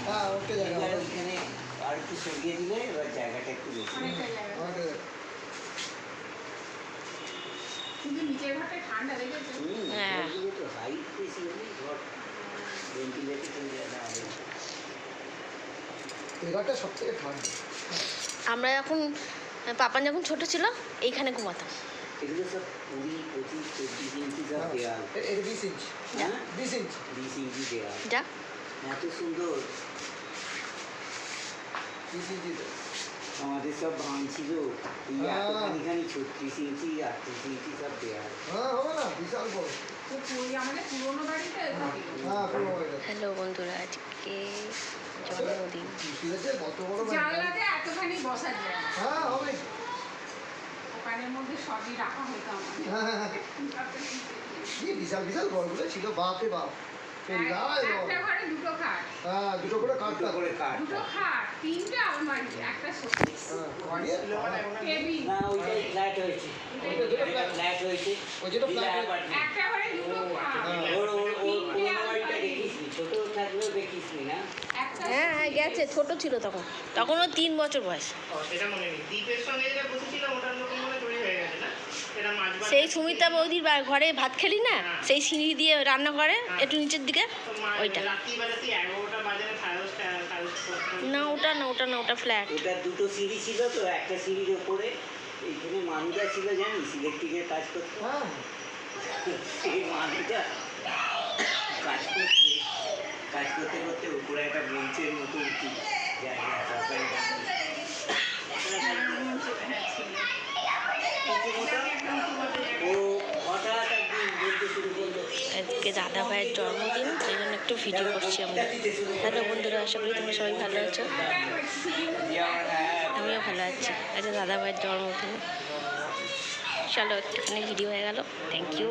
হ্যাঁ ওকে জায়গা এখানে আর একটু সরিয়ে দিলে এবার জায়গাটা একটু বেশি। কিন্তু নিচের ঘরটা ঠান্ডা লেগেছে। হ্যাঁ তো হাইট বেশি হলেই ঘর ভেন্টিলেটেড হয়ে যায় না। এই ঘরটা সব থেকে ঠান্ডা। আমরা যখন পাপান যখন ছোট ছিল এইখানে ঘুমাতাম। এগুলো সব 20-25-24 ইঞ্চি সব দেওয়াল। এটা 20 ইঞ্চি। হ্যাঁ 20 ইঞ্চি। 20 ইঞ্চি দেওয়াল। যা এত সুন্দর। 20 ইঞ্চি আমাদের সব ভাঙছিল এই এতখানি 36 ইঞ্চি 38 ইঞ্চি সব দেওয়াল। হ্যাঁ হবে না বিশাল বড়। আমাদের পুরোনো বাড়িতে হ্যাঁ পুরো বাড়িতে। হ্যালো বন্ধুরা, আজকে জন্মদিন। কত বড় জানলাতে এতখানি বসা যায়। হ্যাঁ হবে। ওখানের মধ্যে সবই রাখা হতো আমাদের। কি বিশাল বিশাল ঘরগুলো ছিল, বাপরে বাপ। একটা ঘরে দুটো খাট। হ্যাঁ দুটো করে কাঠ করে কাঠ। দুটো খাট, তিনটে আলমারি, একটা শোকেস। টেবিল। না ওইটাই ফ্ল্যাট হয়েছে। ফ্ল্যাট হয়েছে। ওই যেটা ফ্ল্যাট একটা ঘরে দুটো খাট। পুরোনো বাড়িটা দেখিসনি, ছোট থাকলেও দেখিসনি না? হ্যাঁ হ্যাঁ গেছে, ছোট ছিল তখন, তখনও 3 বছর বয়স। সেটা মনে নেই। দ্বীপের সঙ্গে যেটা বসেছিলাম ওটার মতন মনে চুরি হয়ে গেছে না? সেটা মাঝবার সেই সুমিতা বৌদির ঘরে ভাত খেলি না, সেই সিঁড়ি দিয়ে রান্না করে একটু নিচের দিকে, ওইটা। রাত্রিবেলাতে 11টা বাজে না, সাড়ে 10টা। না ওটা না, ওটা না, ওটা ফ্ল্যাট। ওটা দুটো সিঁড়ি ছিল তো, একটা সিঁড়ির ওপরে এইখানে মানুষটা ছিল জানিস, ইলেকট্রিকের কাজ করতো। হ্যাঁ সেই মানুষটা কাজ করতে করতে উপরে একটা মঞ্চের মতো উঠি জায়গা সরকারি ও হঠাৎ একদিন বলতে শুরু করলো আজকে দাদা ভাইয়ের জন্মদিন, সেই জন্য একটু ভিডিও করছি আমরা। হ্যালো বন্ধুরা, আশা করি তোমরা সবাই ভালো আছো। আমিও ভালো আছি। আজকে দাদা ভাইয়ের জন্মদিন, চলো একটুখানি ভিডিও হয়ে গেল। Thank you.